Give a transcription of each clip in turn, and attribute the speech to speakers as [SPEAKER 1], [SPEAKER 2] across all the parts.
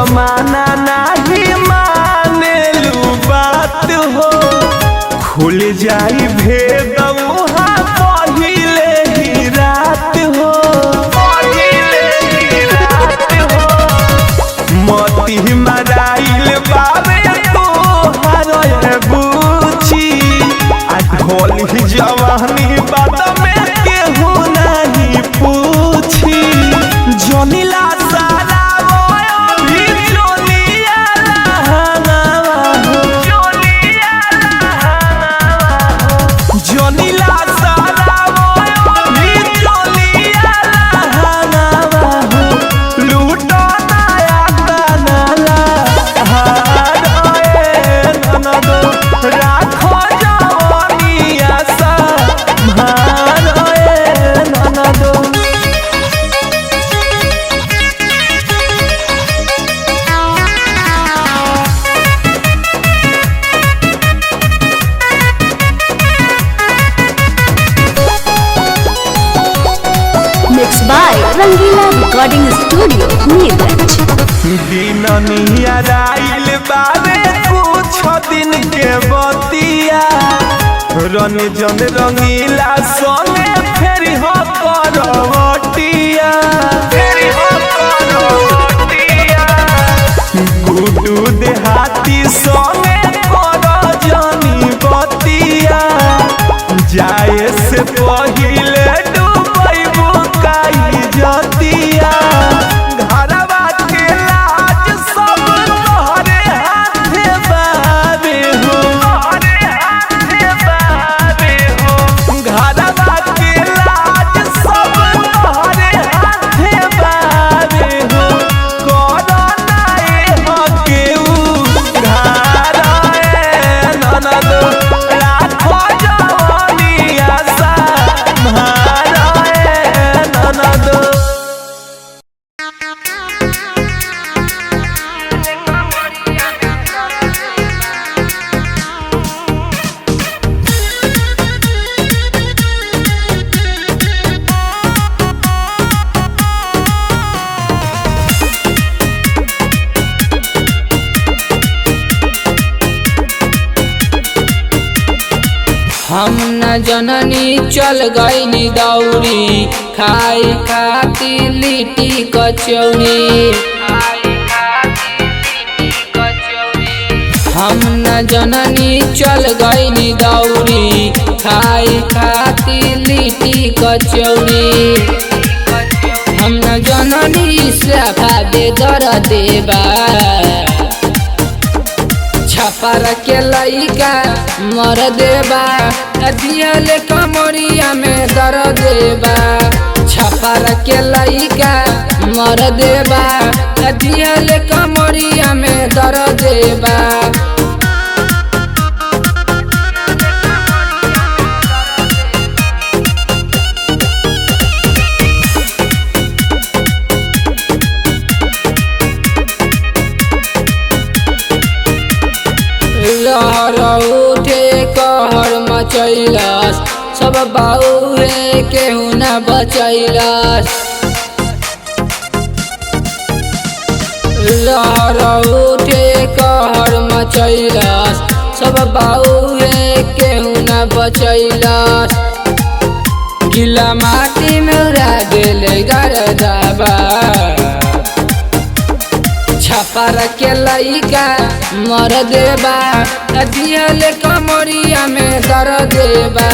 [SPEAKER 1] जमाना नहीं माने लू बात हो खुल जाई भेद पहिले ही रात हो मोती मराइल बाबे तो हर बूची आ ढोल जवानी बात में केहू नहीं पूछी जोनीला सारा भी जोनिया जोनीला सारा भी जोनिया लूटो नया तनाला ननदो राखो जवानिया सा ननदो
[SPEAKER 2] Mixed by Rangila Recording Studio, Neeraj.
[SPEAKER 1] दिन नियराइल बाबे कुछ दिन के बतिया रंजन रंगीला सोने फेर हो करवटिया गुडू देहाती सोने कर जनी बतिया जाए से पहिले डूबई बुकाई जतिया घरवा के लाज सब तोहरे हाथे बाबे हो घरवा के लाज सब तोहरे हाथे बाबे हो करनाए हो केहू घराए ननदो राखो जवानिया सा ननदो
[SPEAKER 3] हम न जननी चल गईनी दौड़ी खाई खाती लिट्टी कचौड़ी हम न जननी चल गईनी दौड़ी खाई खाती लिट्टी कचौड़ी हम न जननी सफा दे दर देबा छपर के लइका मर देबा दियल कमरिया में दर देबा छपर के लइका मर देबा दियल कमरिया में दर देबा लहर उठे कहर मचैलस सब बाउहे केहू न बचैलस लहर उठे कहर मचैलस सब बाउहे केहू न बचैलस गिला माटी में उड़ा गेले गरदाबा छपर के लइका मर देबा दियल कमरिया में दर देबा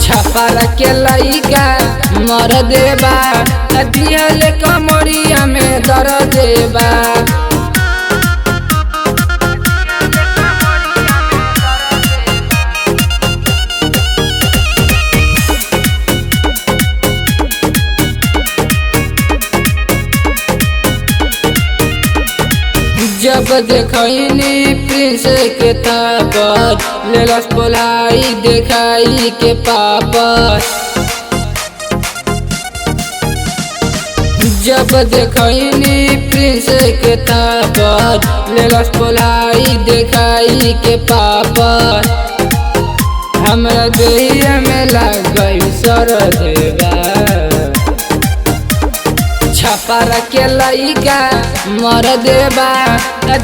[SPEAKER 3] छपर के लइका मर देबा दियल कमरिया में दर देबा जब देखनी प्रिंस के तापत लेलस पोलाई देखाई के पापत जब देखनी प्रिंस के तापत लेलस पोलाई देखाई के पापत हमरा देहिया में लग गई सर देवा छप छपर के लइका मर देबा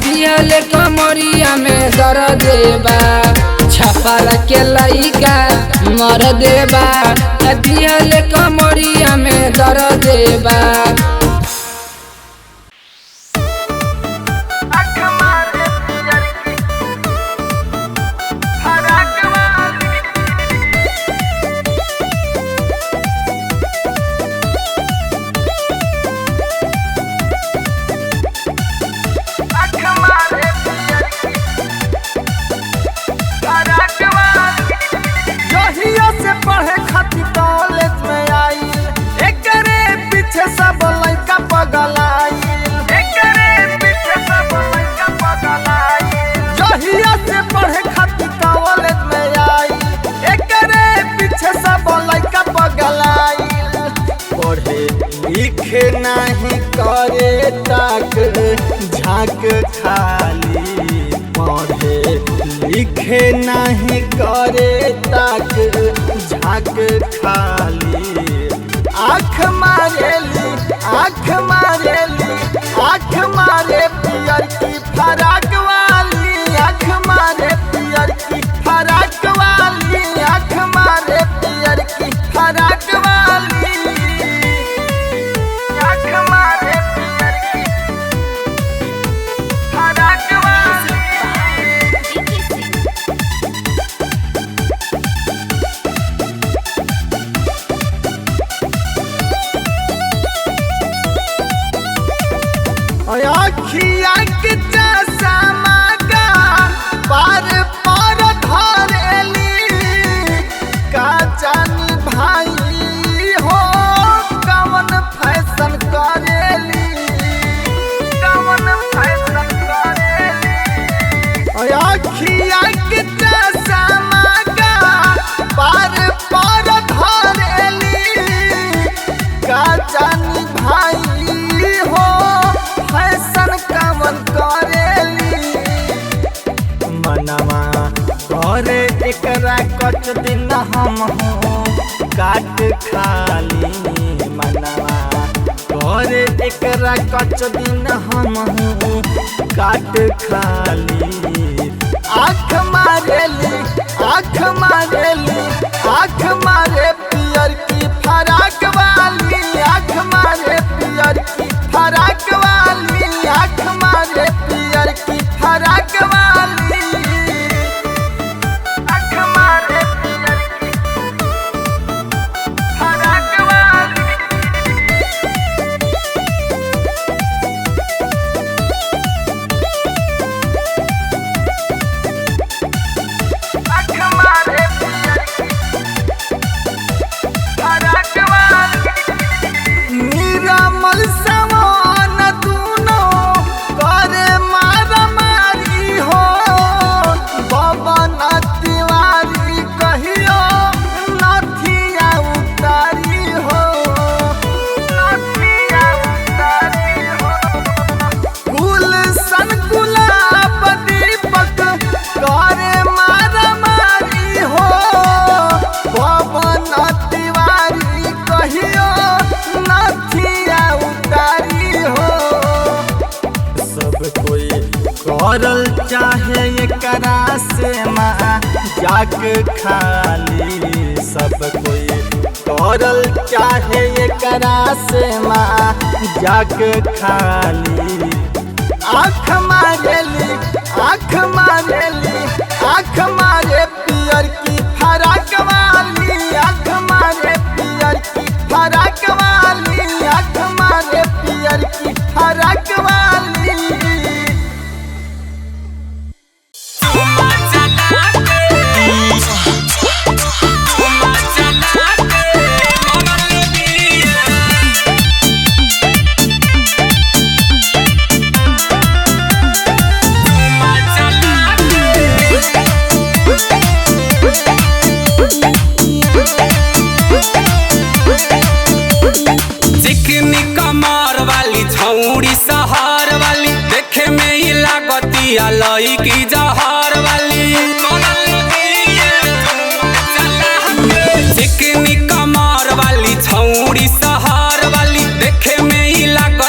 [SPEAKER 3] दियल कमरिया में दर देबा छपर के लइका मर देबा दियल कमरिया में दर देबा
[SPEAKER 1] पढ़े खातिर कॉलेज में आई एकरे पीछे सब लड़का पगल आई एकरे पीछे सब लड़का पगल आई जहिया से पढ़े खातिर कॉलेज में आई एकरे पीछे सब लड़का पगल आई पढ़े लिखे नहीं करे तक झांक खाली पढ़े लिखे नहीं करे तक झांक खाली आँख मारेली आँख मारेली आँख मारे पियर की फराक वाली आँख मारे पियर की फराक वाली आँख मारे पियर की फराक वाली आँख मारे पियर की फराक वाली अखिया के चश्मा का पार पार धरेली का जानी भाई हो कवन फैशन करेली कवन फैशन करेली अखिया के चश्मा का पार पार धरेली का जानी भाई हो फैशन कवन करेली मनवा करे एकरा कच दिन हम हो काट खाली मनवा करे एकरा कच दिन हम हो काट खाली आँख मारेली आँख मारेली आँख मारे पियर की फराक वाली आँख मारे पियर की फराक वाली आँख मारे पियर की फराक वाली आँख मारे पियर की फराक वाली आँख मारे पियर की फराक वाली निरामल समान दूनो करे मारा मारी हो बबन तिवारी कहियो नथिया उतारी हो नथिया उतारी हो गुलशन गुलाब दीपक करे मारा मारी हो बबन तिवारी कहियो नथिया उतारी हो सब कोई करल चाहे एकरा से जाक खाली सब कोई करल चाहे एकरा से जाक खाली आँख मारेली आँख मारेली आँख मारे पियर की फराक वाली आँख मारे पियर की फराक वाली आँख मारे पियर की फराक वाली
[SPEAKER 4] चिकनी कमर वाली छौड़ी सहर वाली देखे में ही लागतिया लईकी जहर वाली चिकनी कमर वाली छौड़ी सहर वाली देखे में ही लागत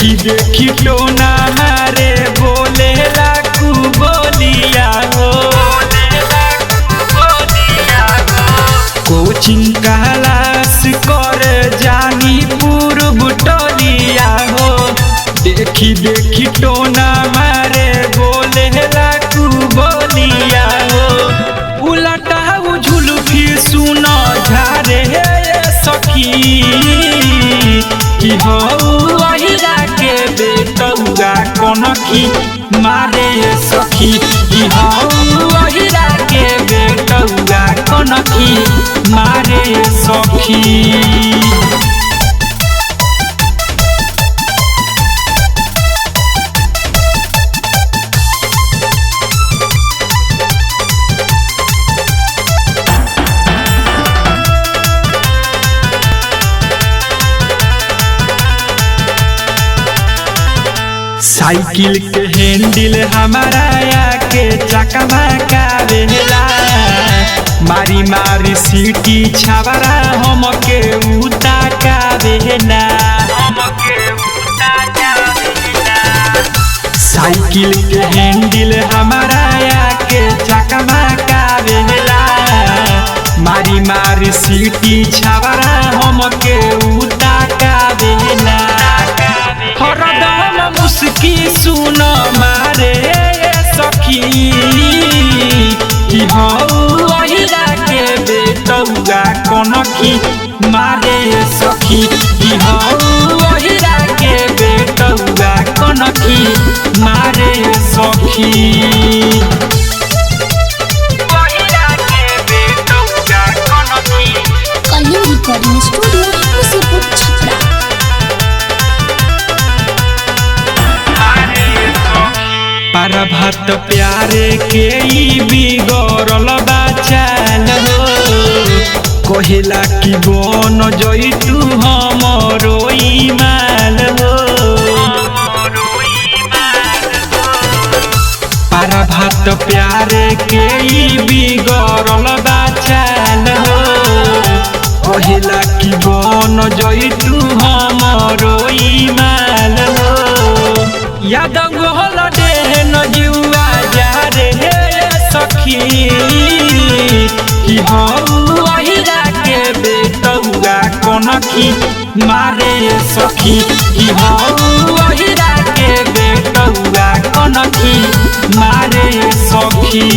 [SPEAKER 5] देखी देखी टोना मारे बोले लाकू बोलिया हो कोचिंग क्लास कर जानी पूर्व टोलिया हो देखी देखी टोना मारे बोले लाकू बोलिया हो उलटा झुलफी सुना झारे सखी कि हो अहिरा के बेटौआ कनखी मारे सखी कि हो अहिरा के बेटौआ कनखी मारे सखी। साइकिल के हैंडल हमारा आके चकमा कावेला मारी मारी सीटी छावरा हमके उता कावेला साइकिल के हैंडल हमारा आके चकमा कावेला मारी मारी सीटी छावरा हमके उता कावेला हरदम मुस्की सुन मारे सखी कि हो अहिरा के बेटौआ कनखी मारे सखी कि हो अहिरा के बेटौआ कनखी मारे सखी।
[SPEAKER 2] Kalinga recording studio Musipur Chhapra.
[SPEAKER 5] भात प्यारे के ई बिगड़ल बाचाल हो कहेला कि बन जइतू हमरो ईमाल हो पारा भात प्यारे के ई बिगड़ल बाचाल हो कहेला कि बन जइतू हमरो ईमाल हो याद गोहल देन जुआ जा रे सखी कि हो अहिरा के बेटौआ कनखी मारे सखी कि हो अहिरा के बेटौआ कनखी मारे सखी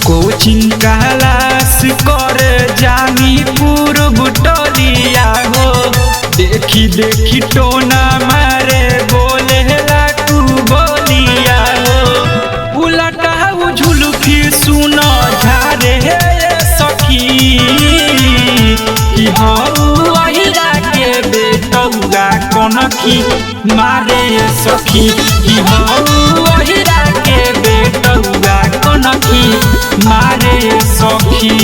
[SPEAKER 5] कोचिंग क्लास कर जानी पूर्व टोलिया हो देखी देखी टोना मारे बोले लाकू बोलिया हो उलटा झुलफी सुना झारे सखी कि हो अहिरा के बेटौआ कनखी मारे सखी कि हो अहिरा के बेटौआ कनखी मारे सखी।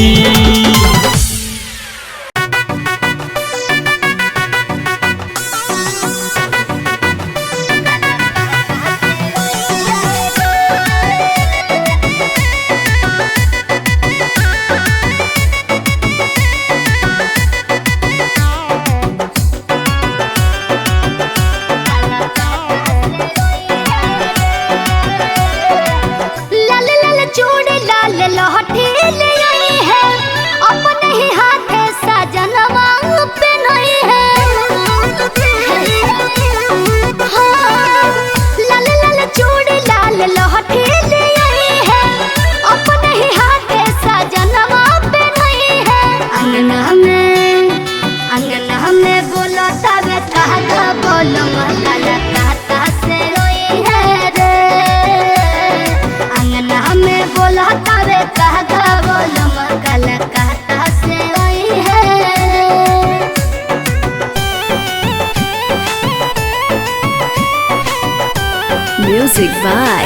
[SPEAKER 2] Music by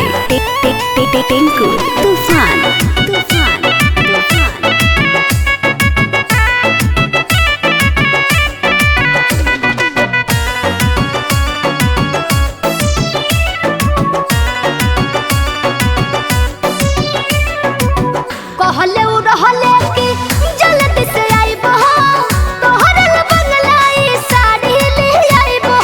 [SPEAKER 2] Tinku Tufan.
[SPEAKER 6] कहले उ रहले कि जल्दी से आइबो तोहर बंगलाई साड़ी ले आइबो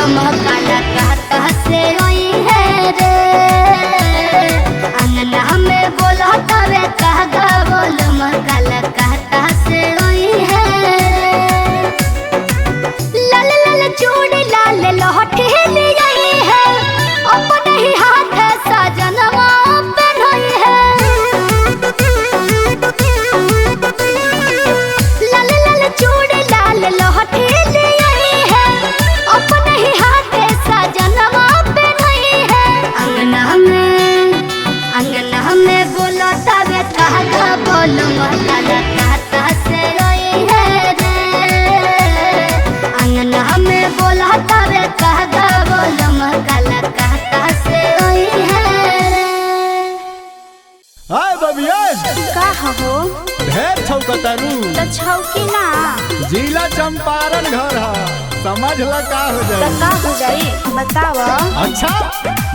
[SPEAKER 6] बोलम काला कहता से रोई है रे अंगना में बोला तवे कहगा बोलम काला कहता से रोई है लाल लाल चूड़ी लाल लहठी ले आई है अपने ही हाथ सजनवा पहनाई है लाल लाल चूड़ी लाल लहठी ले आई है अपने ही हाथ सजनवा पहनाई है अंगना में बोला तवे कहगा बोलम काला कहता से रोई है रे अंगना में बोला तवे कहगा बोलम काला कहता से रोई है रे
[SPEAKER 1] हाय बबिया
[SPEAKER 2] का हो
[SPEAKER 1] ढेर छौकतारू
[SPEAKER 2] त छौकी ना
[SPEAKER 1] जिला चंपारण घर है समझ ल का हो
[SPEAKER 2] त
[SPEAKER 1] जाई
[SPEAKER 2] का हो जाई बताव
[SPEAKER 1] अच्छा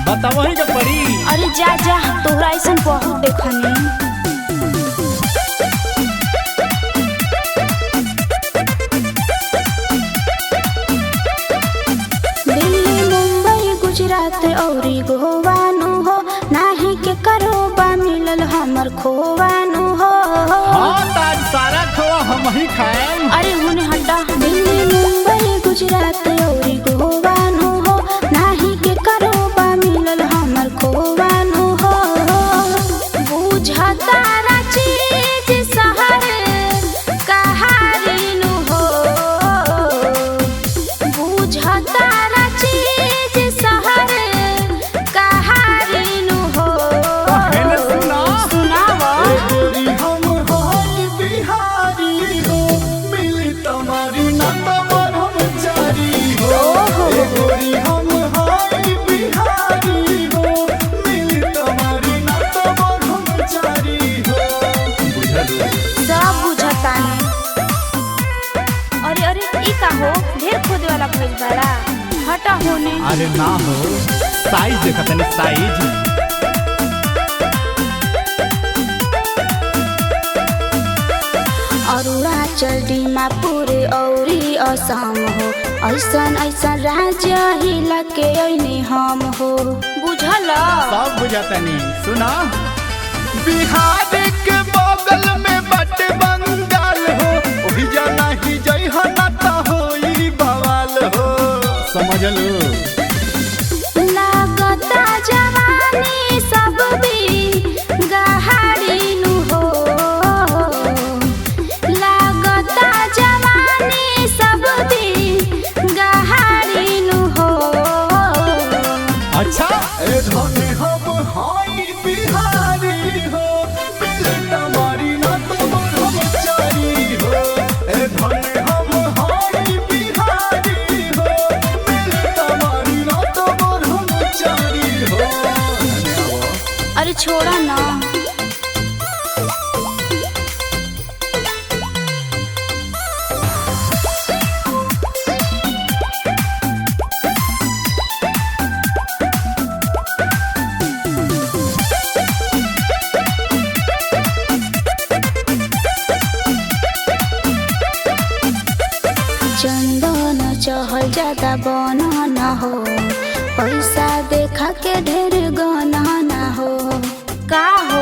[SPEAKER 1] बतावही के पड़ी
[SPEAKER 2] अरे जा जा तोहरा ऐसन बहुत देखनी दिल्ली मुंबई गुजरात औरी गोवा नु हो नाही के करो बा मिलल हमर खोवानु हो
[SPEAKER 1] हां ताज सारा खोआ हम ही खाएम
[SPEAKER 2] अरे हुने हटा दिल्ली मुंबई गुजरात औरी गोवा नु हो नाही के करो बा मिलल हमर खोवानु हो बुझता रा चीज शहर कहारी नु हो बुझता रा चीज शहर कहारी नु हो
[SPEAKER 1] कहने सुना
[SPEAKER 2] सुनाव
[SPEAKER 1] गोरी हम होई बिहारी हो मिली तुम्हारी ना तमर हम जारी हो ए गोरी हम होई बिहारी हो मिली तुम्हारी ना तमर हम जारी हो बुझलू
[SPEAKER 2] सब बुझतानी अरे अरे ई का हो ढेर खोदे वाला भइल बड़ा हटा होने
[SPEAKER 1] अरे ना हो साइज देखा तनी साइज
[SPEAKER 2] अरुणाचल दीमापुर औरी असम हो ऐसन ऐसन राज्य हिला के ऐनी हम हो बुझल
[SPEAKER 1] सब बुझातनी सुना बिहार के बगल में बट बंगाल हो ओही जाना ही जई हो ना त होई बवाल हो समझ लो
[SPEAKER 2] लागता जवानी सब भी गहारी नु हो लागता जवानी सब भी गहारी नु हो
[SPEAKER 1] अच्छा ए धनी हम हाई बिहारी हो मिले तुम्हारी ना तुमर हम चारी हो ए धनी हम हाई बिहारी हो मिले तुम्हारी ना तुमर हम चारी हो
[SPEAKER 2] अरे छोड़ा ना चंदन चहल ज्यादा बना ना हो पैसा देखा के ढेर गना ना हो का हो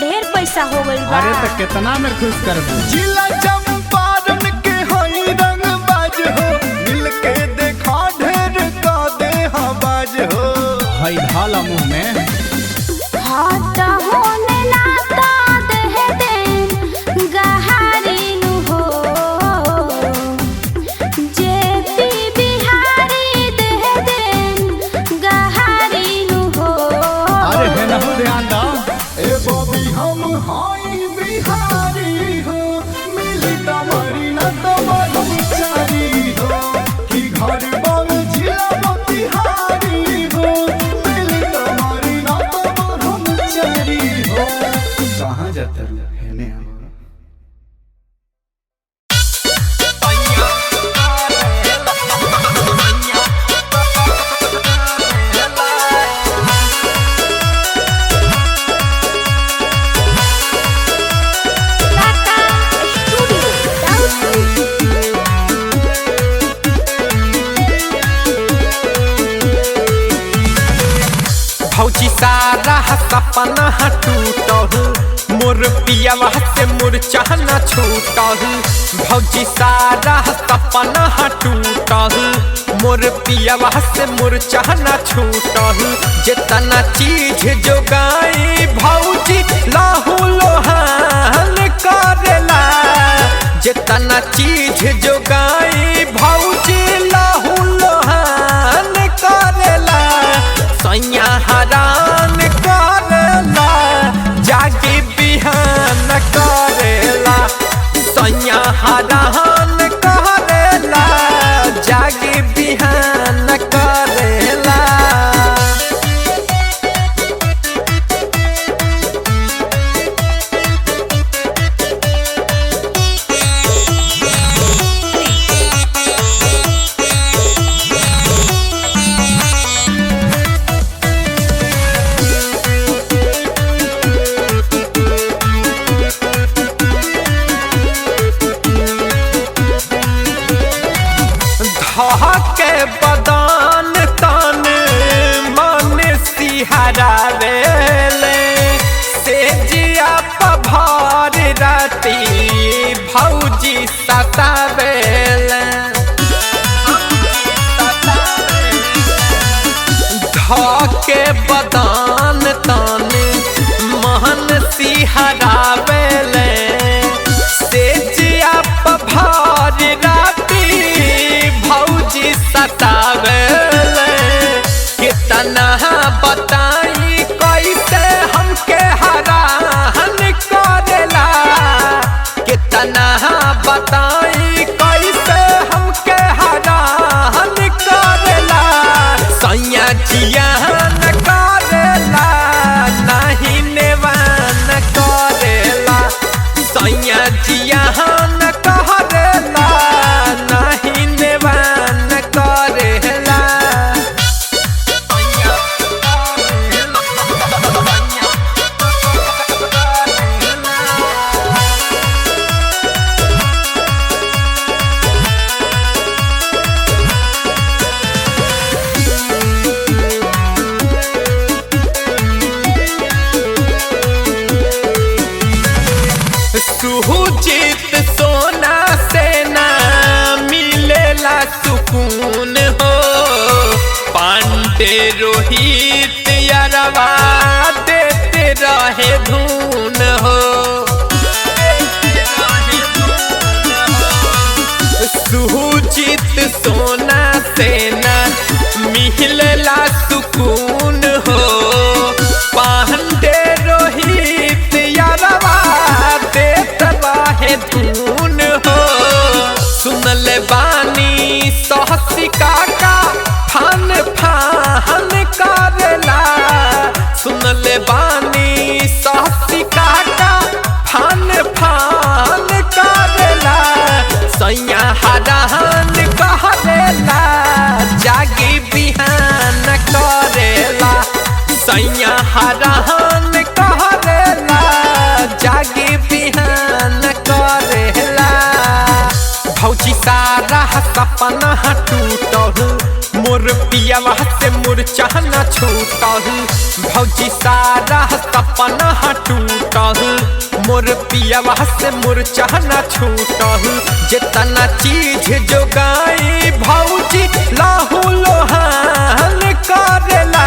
[SPEAKER 2] ढेर पैसा हो गइल बा
[SPEAKER 1] अरे तो कितना में खुश कर दू जिला चंपारण के हई रंग बाज हो मिल के देखा ढेर का दे बाज हो हई ढाला मुंह में
[SPEAKER 2] हाथ होने ना तो देह दे गहारी नु हो जेपी बिहारी देह दे गहारी नु हो
[SPEAKER 1] अरे है ना ध्यान दा ए बॉबी हम हाई बिहारी हो मिली तुम्हारी ना तुम्हारी चारी हो कि घर बाल जिला मोतिहारी हो मिली तुम्हारी
[SPEAKER 7] सपना टूटल मोर पियावा से मूर्छा न छूटल भौजी सारा सपना टूटल मोर पियावा से मूर्छा न छूटल जितना चीज जोगाई भौजी लाहू लोहान करेला जितना चीज जोगाई भौजी लाहू लोहान करेला सैया हरान करेला जागी बिहान करेला सैया हरान करेला जागी बिहान करेला के बदान तन मन सिहरावेले से जिया पभार राती भौजी सतावेले के बदान तन मन सिहरावेले से जिया पभार राती भौजी सतावेले कितना बताई कैसे हमके हरान करेला कितना बताई कैसे हमके हरान करेला सैया जियान करेला नहीं नेवान करेला सैया जियान करेला नहीं नेवान करेला सुजीत सोना सेना मिलेला सुकून हो पांडे रोहित यारवा देते रहे धून हो सुजीत सोना सेना मिलेला सुकून हो पांडे रोहित यारवा धून हो सुनले बानी सहसिका का फान फान करेला सुनले बानी सहसिका का फान फान करेला सैया हरान करेला जागी बिहान करेला सैया हरान करेला जागी बिहान करेला भौजी सारा सपना टूटल मोर पियावा से मूर्छा न छूटल भौजी सारा सपना टूटल मोर पियावा से मूर्छा न छूटल जितना चीज जोगाई भौजी लाहू लोहान करेला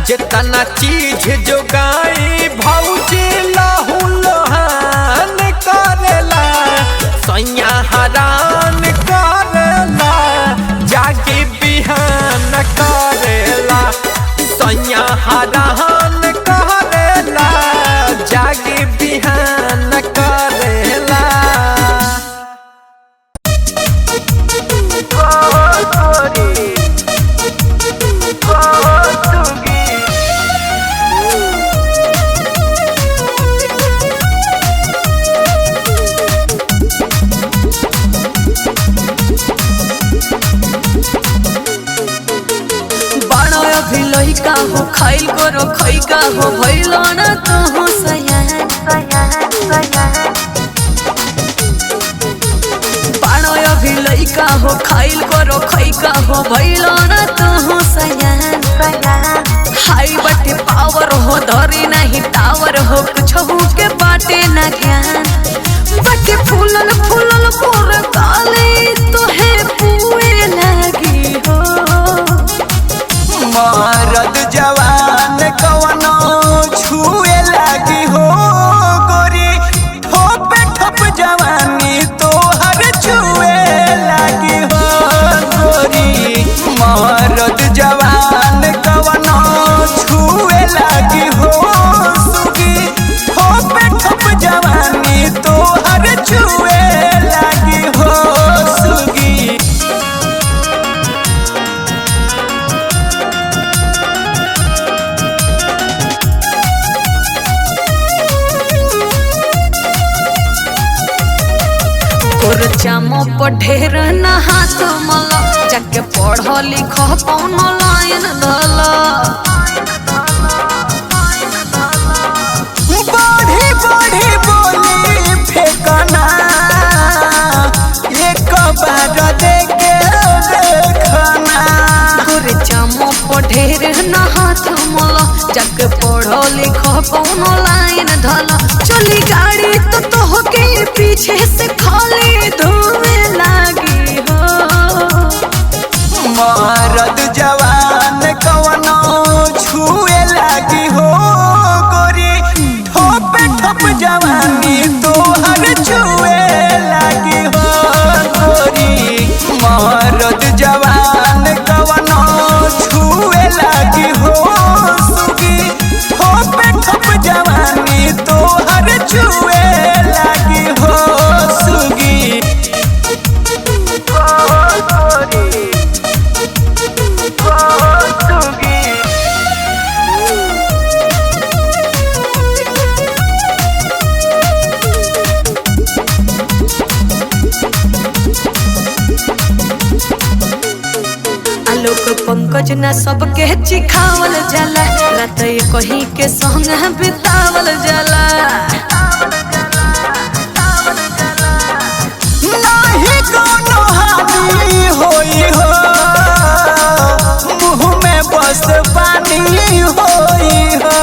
[SPEAKER 7] जितना चीज जोगाई भौजी लाहू लोहान करेला सैया हरान करेला जागी बिहान करेला सैया हरान करेला जागी बिहान करेला
[SPEAKER 8] लइका हो खाइल करो खइका हो भइलो ना तो हो सया अभी लइका हो खाइल करो खइका हो भइलो ना तू सयान हाई बटे पावर हो धरी नहीं टावर हो कुछ हो के बाटे ना ज्ञान बटे फूलल फूलल मोर काले तो है पुए लगी हो
[SPEAKER 1] मरद जवान कवनो छुए लागी हो गोरी ठोप ठोप जवानी तोहर छुए लागी हो गोरी मरद जवान कवनो छुए लागी हो सुगी ठोप ठोप जवानी तोहर छुए लागी हो सुगी
[SPEAKER 8] जामो पर ढेर ना हाथ मला जाके पढ़ लिख कौन लाइन धला
[SPEAKER 1] बढ़ी बढ़ी बोली फेंकना एक बार देखे देखना
[SPEAKER 8] तोरे जामो पर ढेर ना हाथ मला जाके पढ़ लिख कौन लाइन धला चली गाड़ी तो तोहके पीछे से खाली धुएं लागी हो
[SPEAKER 1] मरद जवान कवनो छुए लागी हो गोरी ठोप ठोप जवानी तोहर छुए लागी हो गोरी मरद जवान कवनो छुए लागी हो सुगी ठोप ठोप जवानी तोहर छुए लागी हो सुगी
[SPEAKER 8] आलोक पंकज ना सबके चिखावल जाला रात कहीं के संग बितावल जाला
[SPEAKER 1] नहीं कोनो हानि होई हो मुँह में बस पानी होई हो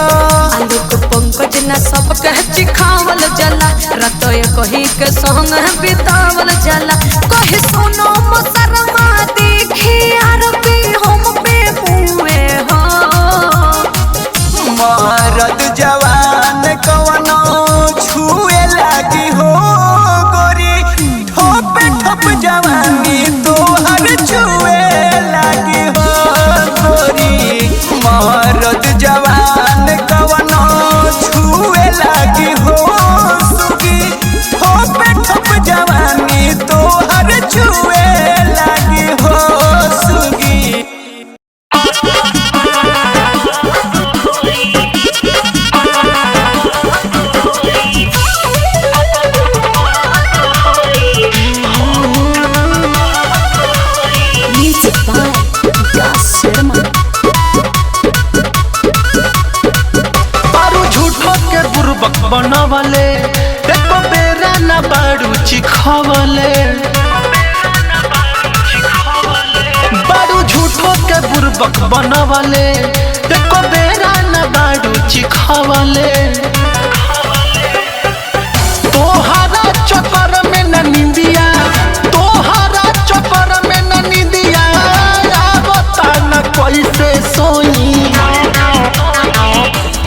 [SPEAKER 8] आलोक पंकज ना सबके चिखावल जाला रात कहीं के संग बितावल जाला कहे सोनो मसरमा देखी आरती हम पे हुए हो
[SPEAKER 1] मरद जवान कवनो छुए लागी हो गोरी ठोप ठोप जवानी तोहर छुए लागी हो गोरी मरद जवान कवनो छुए लागी हो सुगी ठोप ठोप जवानी तोहर छुए लागी हो सुगी
[SPEAKER 2] म्यूजिक बाय विकास शर्मा
[SPEAKER 9] बारू झूठो के बुर्बक बनवले एको बेरा न बारू चिखवले बारू झूठो के बुर्बक बनवले एको बेरा न बारू चिखवले तोहरा चक्कर में न निंदिया तोहरा चक्कर में न निंदिया आवता न कैसे सोई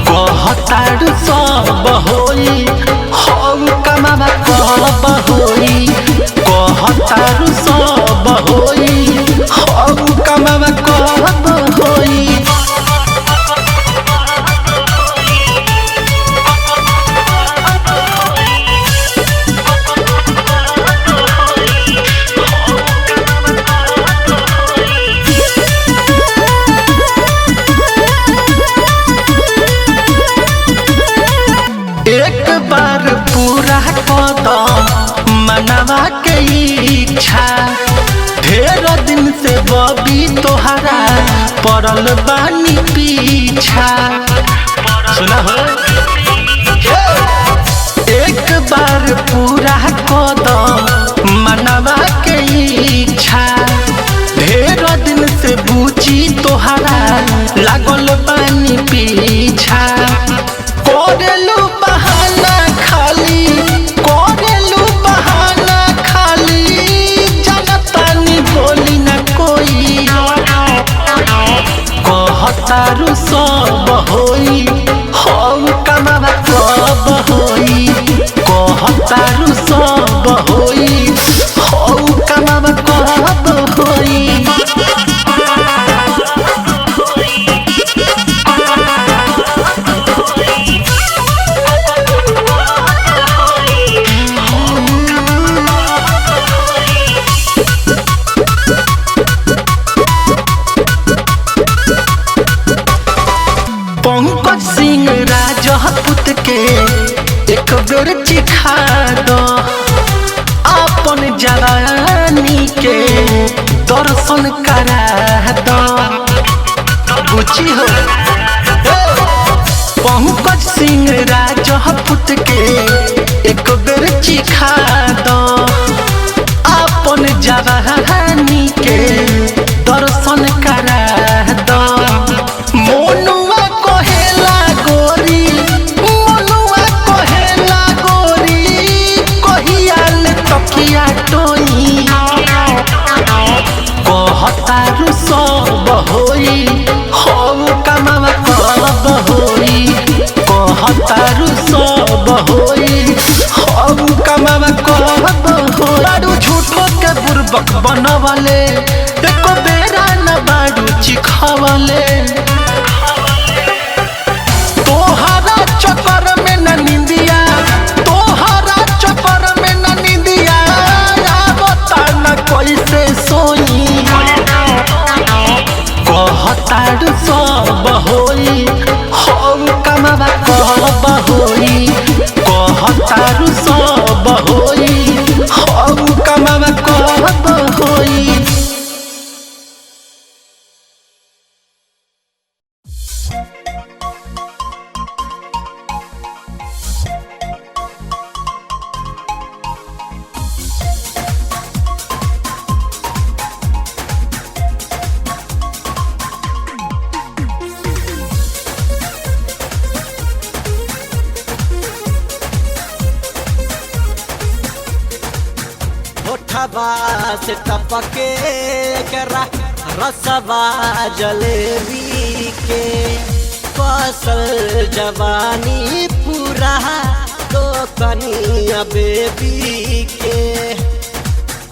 [SPEAKER 9] कहतारू सब होई हम कमावा कब होई कहतारू सब होई हम कमावा कब होई एक बार पूरा कद मनवा के इच्छा ढेर दिन से बबी तोहरा पड़ल बानी पीछा सुना हो एक बार पूरा कद मनवा के लागल बानी पीछा कोरेलू बहाना खाली कोरेलू बहाना खाली जनतानी बोली न कोई कहतारू सब होई हम कमावा कब होई कहतारू सब होई हम कमावा कब होई पंकज सिंह राजपूत के एक बेर चिखा दो अपन जवानी के दर्शन करा दो बुझी हो पंकज सिंह राजपूत के एक बेर चिखा दो अपन जवानी के दर्शन करा दो मोनुआ कहेला गोरी मोनुआ कहेला गोरी कहियाल तकिया टोई कहतारू सब होई हम कमावा कब होई कहतारू सब होई हम कमावा कब होई बारू झूठो के बुर्बक बनवले एको बेरा न बारू चिखवले तोहरा चक्कर में न निंदिया तोहरा चक्कर में न निंदिया बता न कैसे सोई कहतारू सब होई हम कमावा कब होई कहतारू सब होई हम कमावा कब होई
[SPEAKER 1] होठवा से टपके करा रसवा जलेबी के कौशल जवानी पूरा तो कनिया बेबी के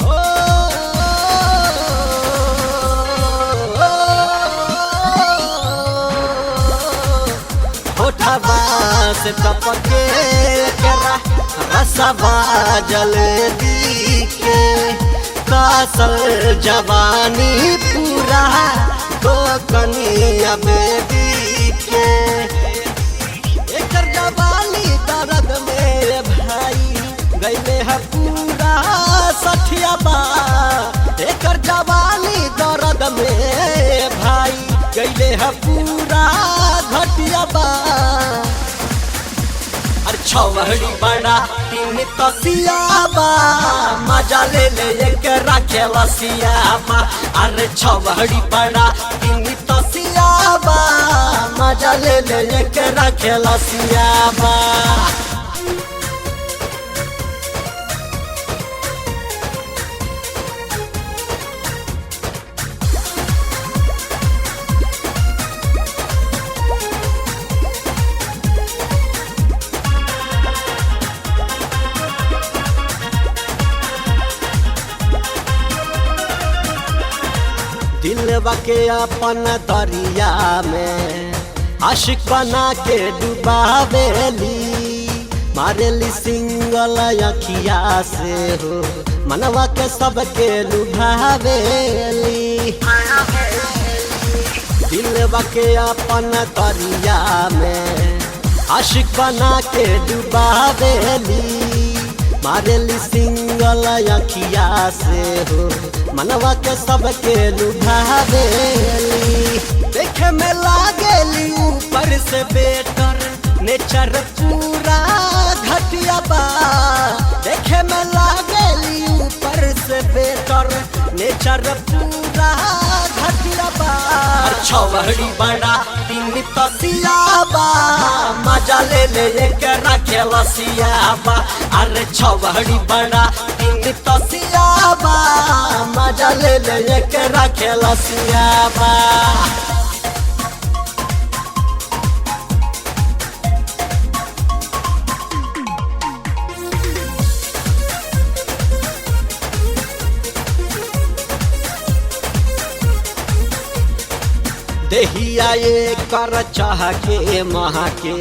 [SPEAKER 1] ओ, होठवा से टपके करा रसवा जलेबी के कौशल जवानी पूरा तो कनिया बेबी के एकर जवानी दर्द में भाई गईले है पूरा सठिया बा एकर जवानी दर्द में भाई गईले है पूरा घटिया बा अरे छवड़ी बड़ा तीन तसियाबा मजा ले ले एक रखे लसियाबा अरे छवड़ी बड़ा तीन तसियाबा मजा ले ले एक रखे लसियाबा दिलवा के अपन दरिया में आशिक बना के डुबावेली मारेली सिंगल अखिया से हो मनवा के सबके लुभावेली दिलवा के अपन दरिया में आशिक बना के डुबावेली मारेली सिंगल अखिया से हो मनवा के सबके लुभावेली देखे में लागेली ऊपर से बेटर नेचर पूरा घटिया बा देखे में लागेली ऊपर से बेटर नेचर पूरा घटिया बा छवड़ी बड़ा तीन तसियाबा मजा ले ले एकरा खेलसियाबा अरे छवड़ी बड़ा तीन तसियाबा मजा ले ले एकरा खेलसियाबा देहिया ये कर चाह के महा के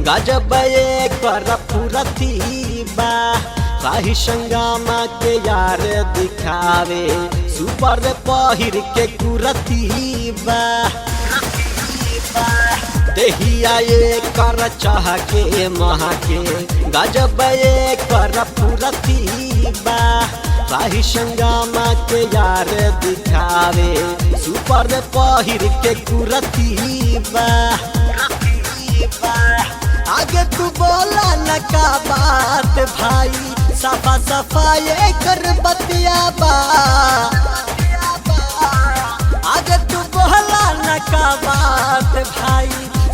[SPEAKER 1] गजब ये कर फुरती बा काही संगमा के यार दिखावे सुपर पहिर के कुरती बा देहिया ये कर चाह के महा के गजब ये कर फुरती बा काही संगमा के यार दिखावे सुपर पहिर के कुरती बा आगे तू बोला न का बात भाई सफा सफा ये कर बतिया बा आगे तू बोला न का बात भाई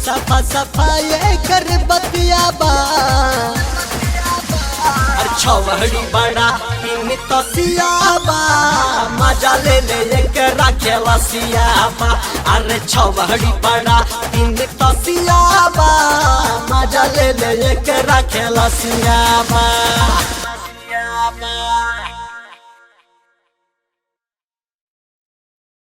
[SPEAKER 1] सफा सफा ये कर बतिया बा छवड़ी बड़ा तीन तसियाबा मजा ले ले एकरा खेलसियाबा अरे छवड़ी बड़ा तीन तसियाबा मजा ले ले एकरा खेलसियाबा